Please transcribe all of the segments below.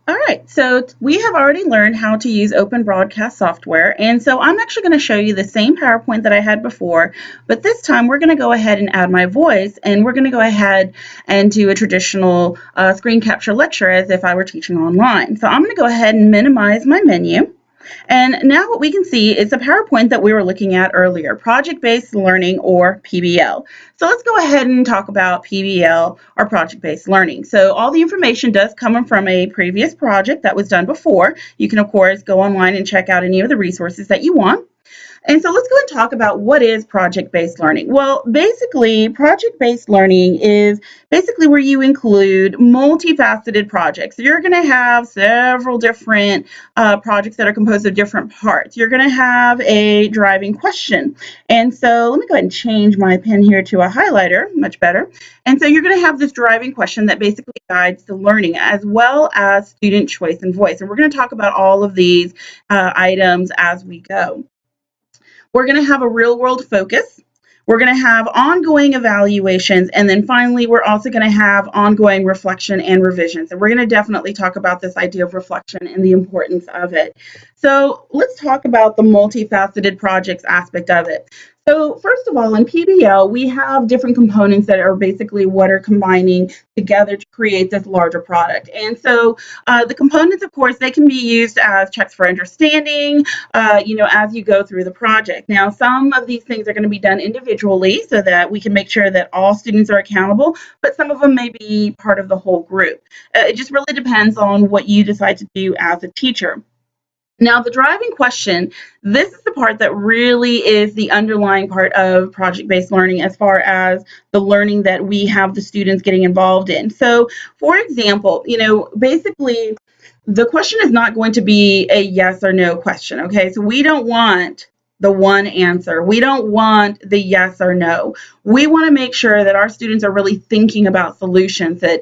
All right, so we have already learned how to use open broadcast software, and so I'm actually going to show you the same PowerPoint that I had before, but this time we're going to go ahead and add my voice, and we're going to go ahead and do a traditional screen capture lecture as if I were teaching online. So I'm going to go ahead and minimize my menu. And now what we can see is the PowerPoint that we were looking at earlier, project-based learning or PBL. So let's go ahead and talk about PBL or project-based learning. So all the information does come from a previous project that was done before. You can, of course, go online and check out any of the resources that you want. And so let's go and talk about what is project-based learning. Well, basically, project-based learning is basically where you include multifaceted projects. So you're going to have several different projects that are composed of different parts. You're going to have a driving question. And so let me go ahead and change my pen here to a highlighter, much better. And so you're going to have this driving question that basically guides the learning as well as student choice and voice. And we're going to talk about all of these items as we go. We're going to have a real world focus. We're going to have ongoing evaluations. And then finally, we're also going to have ongoing reflection and revisions. And we're going to definitely talk about this idea of reflection and the importance of it. So let's talk about the multifaceted projects aspect of it. So first of all, in PBL, we have different components that are basically what are combining together to create this larger product. And so the components, of course, they can be used as checks for understanding, as you go through the project. Now, some of these things are going to be done individually so that we can make sure that all students are accountable, but some of them may be part of the whole group. It just really depends on what you decide to do as a teacher. Now, the driving question, this is the part that really is the underlying part of project-based learning as far as the learning that we have the students getting involved in. So, for example, basically, the question is not going to be a yes or no question, okay? So we don't want the one answer. We don't want the yes or no. We want to make sure that our students are really thinking about solutions, that,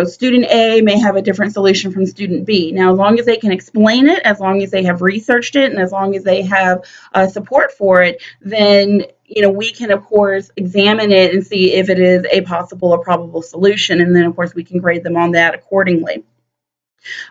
student A may have a different solution from student B. Now, as long as they can explain it, as long as they have researched it, and as long as they have support for it, then we can, of course, examine it and see if it is a possible or probable solution. And then, of course, we can grade them on that accordingly.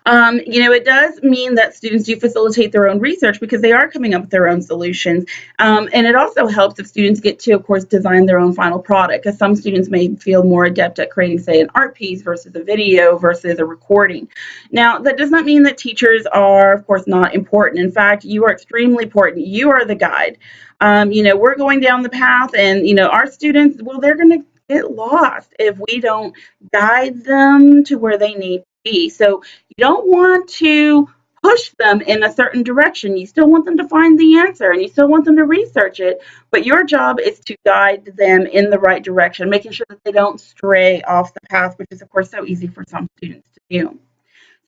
It does mean that students do facilitate their own research because they are coming up with their own solutions. And it also helps if students get to, of course, design their own final product, because some students may feel more adept at creating, say, an art piece versus a video versus a recording. Now, that does not mean that teachers are, of course, not important. In fact, you are extremely important. You are the guide. We're going down the path, and, our students, well, they're going to get lost if we don't guide them to where they need to be. So you don't want to push them in a certain direction. You still want them to find the answer, and you still want them to research it, but your job is to guide them in the right direction, making sure that they don't stray off the path, which is, of course, so easy for some students to do.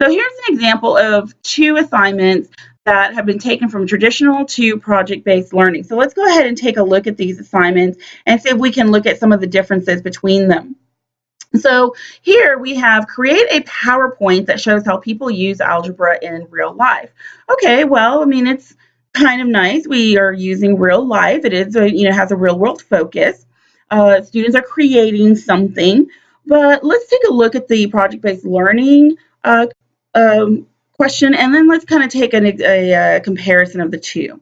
So here's an example of 2 assignments that have been taken from traditional to project-based learning. So let's go ahead and take a look at these assignments and see if we can look at some of the differences between them. So here we have create a PowerPoint that shows how people use algebra in real life. Okay, well, it's kind of nice. We are using real life. It is, has a real world focus. Students are creating something, but let's take a look at the project-based learning question, and then let's kind of take a comparison of the two.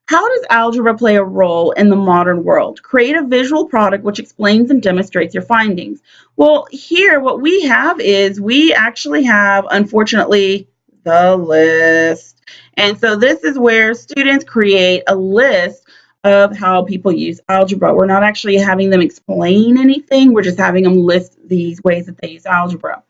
How does algebra play a role in the modern world? Create a visual product which explains and demonstrates your findings. Well, here what we have is we actually have, unfortunately, the list. And so this is where students create a list of how people use algebra. We're not actually having them explain anything. We're just having them list these ways that they use algebra.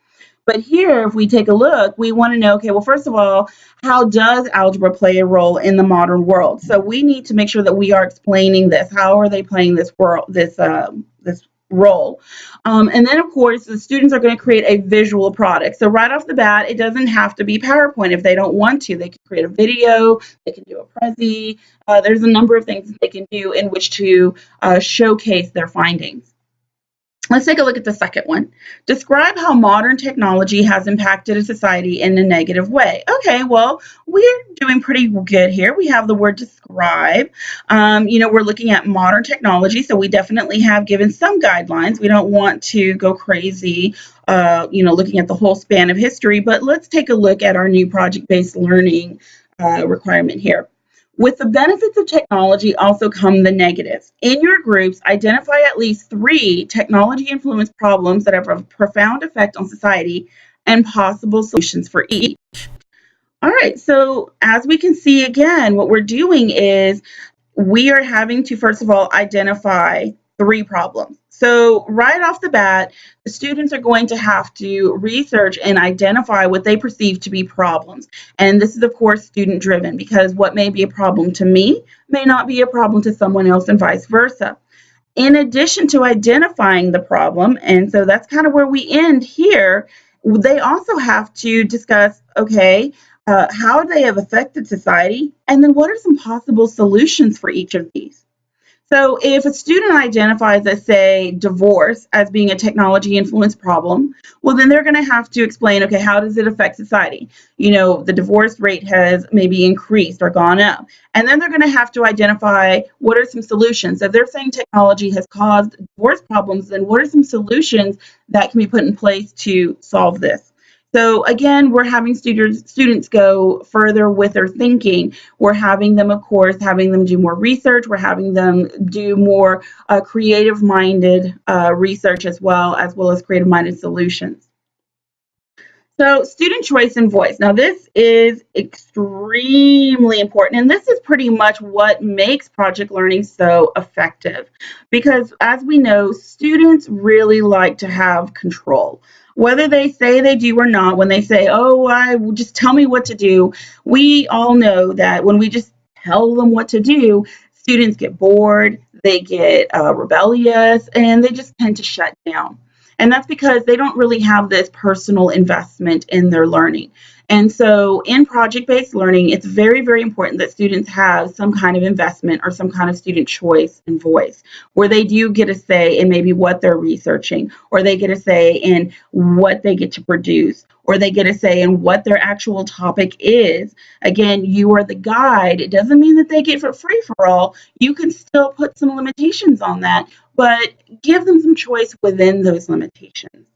But here, if we take a look, we want to know, okay, well, first of all, how does algebra play a role in the modern world? So we need to make sure that we are explaining this. How are they playing this role? And then, of course, the students are going to create a visual product. So right off the bat, it doesn't have to be PowerPoint. If they don't want to, they can create a video, they can do a Prezi. There's a number of things that they can do in which to showcase their findings. Let's take a look at the second one. Describe how modern technology has impacted a society in a negative way. Okay, well, we're doing pretty good here. We have the word describe. We're looking at modern technology, so we definitely have given some guidelines. We don't want to go crazy, looking at the whole span of history, but let's take a look at our new project-based learning requirement here. With the benefits of technology also come the negatives. In your groups, identify at least 3 technology-influenced problems that have a profound effect on society and possible solutions for each. All right, so as we can see again, what we're doing is we are having to, first of all, identify 3 problems. So right off the bat, the students are going to have to research and identify what they perceive to be problems. And this is, of course, student driven, because what may be a problem to me may not be a problem to someone else, and vice versa. In addition to identifying the problem, and so that's kind of where we end here, they also have to discuss, okay, how they have affected society, and then what are some possible solutions for each of these. So if a student identifies, let's say, divorce as being a technology influenced problem, well, then they're going to have to explain, okay, how does it affect society? The divorce rate has maybe increased or gone up. And then they're going to have to identify what are some solutions. So if they're saying technology has caused divorce problems, then what are some solutions that can be put in place to solve this? So again, we're having students go further with their thinking. We're having them, of course, having them do more research. We're having them do more creative-minded research as well as creative-minded solutions. So student choice and voice. Now this is extremely important, and this is pretty much what makes project learning so effective, because as we know, students really like to have control. Whether they say they do or not, when they say, oh, just tell me what to do, we all know that when we just tell them what to do, students get bored, they get rebellious, and they just tend to shut down. And that's because they don't really have this personal investment in their learning. And so in project-based learning, it's very, very important that students have some kind of investment or some kind of student choice and voice, where they do get a say in maybe what they're researching, or they get a say in what they get to produce, or they get a say in what their actual topic is. Again, you are the guide. It doesn't mean that they get for free for all. You can still put some limitations on that, but give them some choice within those limitations.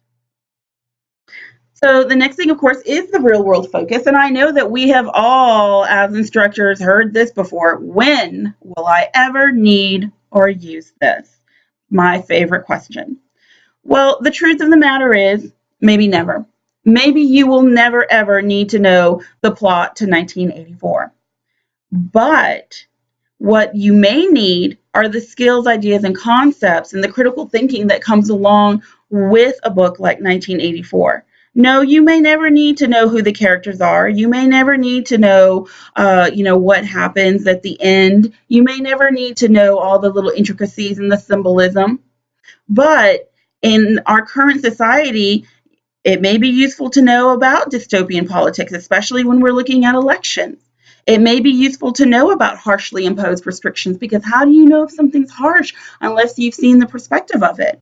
So the next thing, of course, is the real world focus. And I know that we have all, as instructors, heard this before. When will I ever need or use this? My favorite question. Well, the truth of the matter is, maybe never. Maybe you will never, ever need to know the plot to 1984. But what you may need are the skills, ideas, and concepts and the critical thinking that comes along with a book like 1984. No, you may never need to know who the characters are. You may never need to know, what happens at the end. You may never need to know all the little intricacies and the symbolism. But in our current society, it may be useful to know about dystopian politics, especially when we're looking at elections. It may be useful to know about harshly imposed restrictions, because how do you know if something's harsh unless you've seen the perspective of it?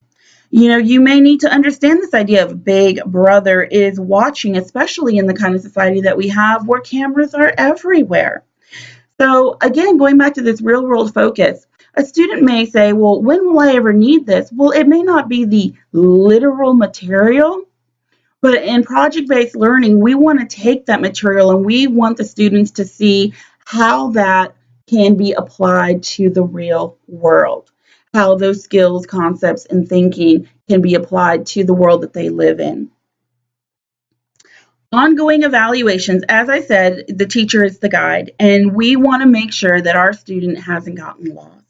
You may need to understand this idea of Big Brother is watching, especially in the kind of society that we have where cameras are everywhere. So again, going back to this real world focus, a student may say, well, when will I ever need this? Well, it may not be the literal material, but in project-based learning, we want to take that material and we want the students to see how that can be applied to the real world, how those skills, concepts, and thinking can be applied to the world that they live in. Ongoing evaluations, as I said, the teacher is the guide, and we want to make sure that our student hasn't gotten lost.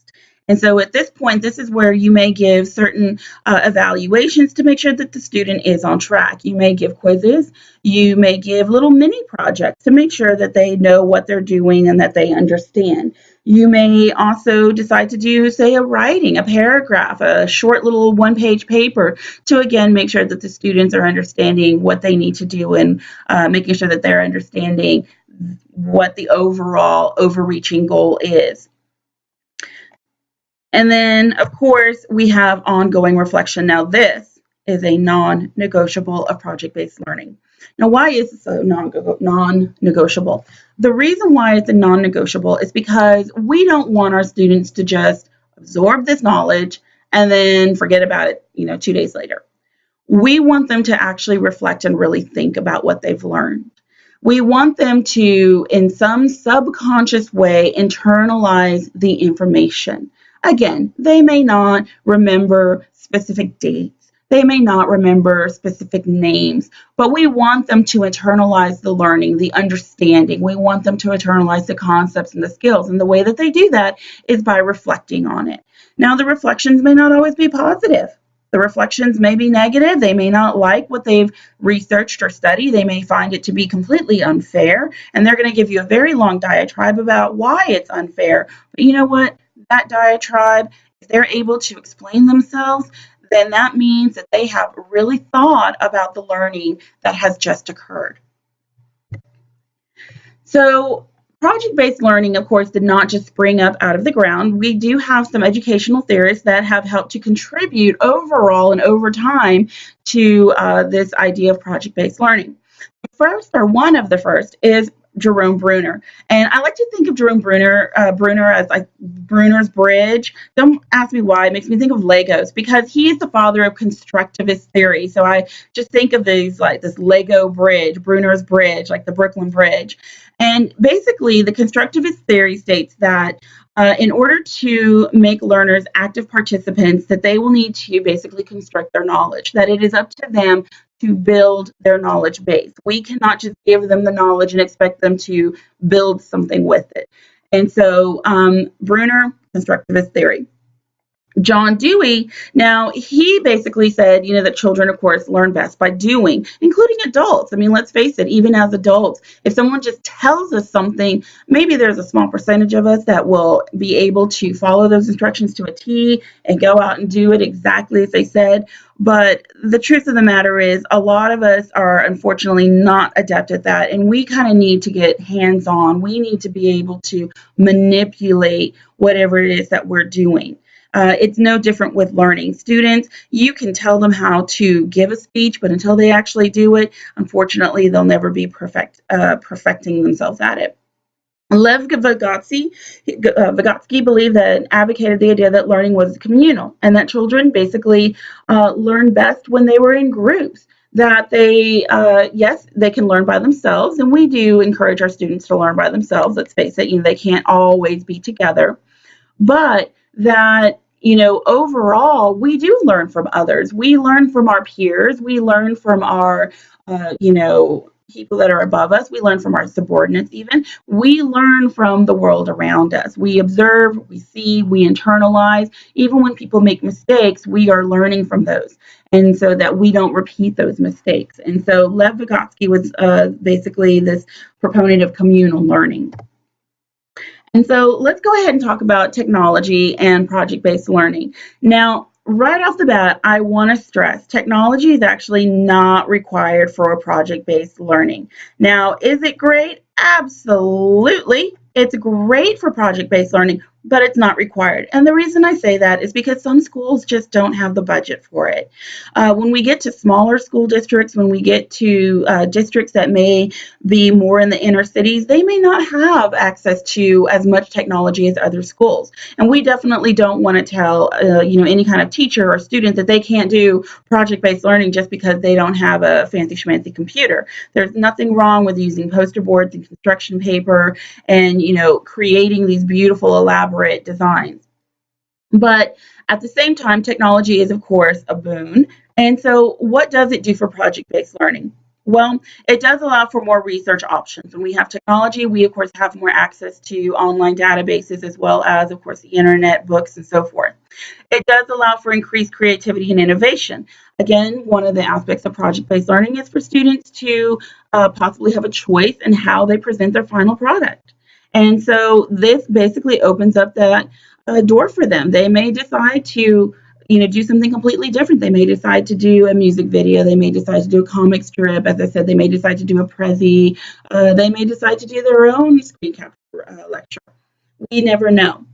And so at this point, this is where you may give certain evaluations to make sure that the student is on track. You may give quizzes. You may give little mini projects to make sure that they know what they're doing and that they understand. You may also decide to do, say, a writing, a paragraph, a short little one-page paper to, again, make sure that the students are understanding what they need to do and making sure that they're understanding what the overall overreaching goal is. And then, of course, we have ongoing reflection. Now, this is a non-negotiable of project-based learning. Now, why is this a non-negotiable? The reason why it's a non-negotiable is because we don't want our students to just absorb this knowledge and then forget about it, 2 days later. We want them to actually reflect and really think about what they've learned. We want them to, in some subconscious way, internalize the information. Again, they may not remember specific dates. They may not remember specific names, but we want them to internalize the learning, the understanding. We want them to internalize the concepts and the skills. And the way that they do that is by reflecting on it. Now, the reflections may not always be positive. The reflections may be negative. They may not like what they've researched or studied. They may find it to be completely unfair, and they're going to give you a very long diatribe about why it's unfair. But you know what? That diatribe, if they're able to explain themselves, then that means that they have really thought about the learning that has just occurred. So, project-based learning, of course, did not just spring up out of the ground. We do have some educational theorists that have helped to contribute overall and over time to this idea of project-based learning. The first, or one of the first, is Jerome Bruner. And I like to think of Jerome Bruner as like Bruner's Bridge. Don't ask me why. It makes me think of Legos because he is the father of constructivist theory. So I just think of these like this Lego bridge, Bruner's Bridge, like the Brooklyn Bridge. And basically, the constructivist theory states that in order to make learners active participants, that they will need to basically construct their knowledge, that it is up to them to build their knowledge base. We cannot just give them the knowledge and expect them to build something with it. And so Bruner, constructivist theory. John Dewey, now he basically said, that children, of course, learn best by doing, including adults. I mean, let's face it, even as adults, if someone just tells us something, maybe there's a small percentage of us that will be able to follow those instructions to a T and go out and do it exactly as they said. But the truth of the matter is a lot of us are unfortunately not adept at that. And we kind of need to get hands-on. We need to be able to manipulate whatever it is that we're doing. It's no different with learning. Students, you can tell them how to give a speech, but until they actually do it, unfortunately, they'll never be perfecting themselves at it. Lev Vygotsky believed that and advocated the idea that learning was communal and that children basically learn best when they were in groups. That they, yes, they can learn by themselves, and we do encourage our students to learn by themselves. Let's face it, they can't always be together, but that overall, we do learn from others. We learn from our peers. We learn from our, people that are above us. We learn from our subordinates even. We learn from the world around us. We observe, we see, we internalize. Even when people make mistakes, we are learning from those. And so that we don't repeat those mistakes. And so Lev Vygotsky was basically this proponent of communal learning. And so let's go ahead and talk about technology and project-based learning. Now, right off the bat, I want to stress technology is actually not required for a project-based learning. Now, is it great? Absolutely. It's great for project-based learning, but it's not required. And the reason I say that is because some schools just don't have the budget for it. When we get to smaller school districts, when we get to districts that may be more in the inner cities, they may not have access to as much technology as other schools. And we definitely don't want to tell, any kind of teacher or student that they can't do project-based learning just because they don't have a fancy schmancy computer. There's nothing wrong with using poster boards and construction paper and creating these beautiful, elaborate designs. But at the same time, technology is, of course, a boon. And so what does it do for project-based learning? Well, it does allow for more research options. When we have technology, we, of course, have more access to online databases as well as, of course, the internet, books, and so forth. It does allow for increased creativity and innovation. Again, one of the aspects of project-based learning is for students to possibly have a choice in how they present their final product. And so this basically opens up that door for them. They may decide to do something completely different. They may decide to do a music video. They may decide to do a comic strip. As I said, they may decide to do a Prezi. They may decide to do their own screen capture lecture. We never know.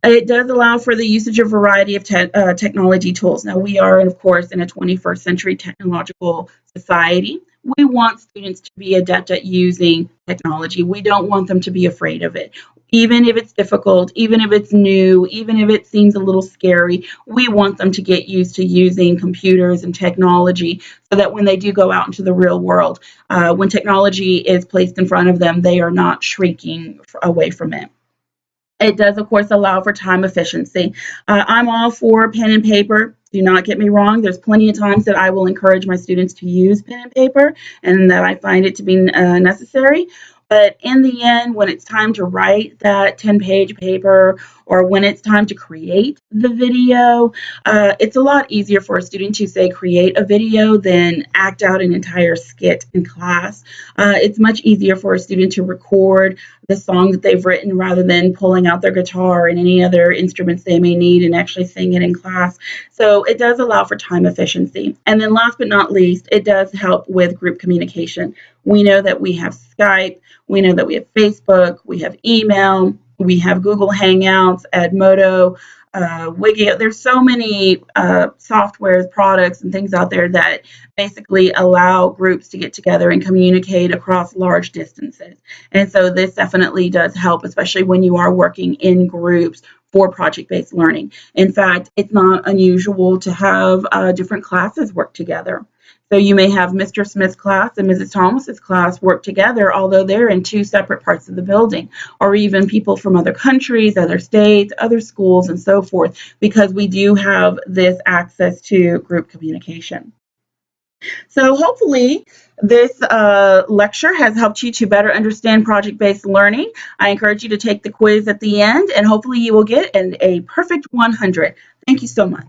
It does allow for the usage of a variety of technology tools. Now, we are, of course, in a 21st century technological society. We want students to be adept at using technology. We don't want them to be afraid of it. Even if it's difficult, even if it's new, even if it seems a little scary, we want them to get used to using computers and technology so that when they do go out into the real world, when technology is placed in front of them, they are not shrinking away from it. It does, of course, allow for time efficiency. I'm all for pen and paper. Do not get me wrong. There's plenty of times that I will encourage my students to use pen and paper and that I find it to be necessary. But in the end, when it's time to write that 10-page paper or when it's time to create the video, it's a lot easier for a student to, say, create a video than act out an entire skit in class. It's much easier for a student to record the song that they've written rather than pulling out their guitar and any other instruments they may need and actually sing it in class. So it does allow for time efficiency. And then last but not least, it does help with group communication. We know that we have Skype, we know that we have Facebook, we have email, we have Google Hangouts, Edmodo, Wiki. There's so many softwares, products, and things out there that basically allow groups to get together and communicate across large distances. And so this definitely does help, especially when you are working in groups for project-based learning. In fact, it's not unusual to have different classes work together. So you may have Mr. Smith's class and Mrs. Thomas's class work together, although they're in two separate parts of the building, or even people from other countries, other states, other schools, and so forth, because we do have this access to group communication. So hopefully this lecture has helped you to better understand project-based learning. I encourage you to take the quiz at the end, and hopefully you will get a perfect 100. Thank you so much.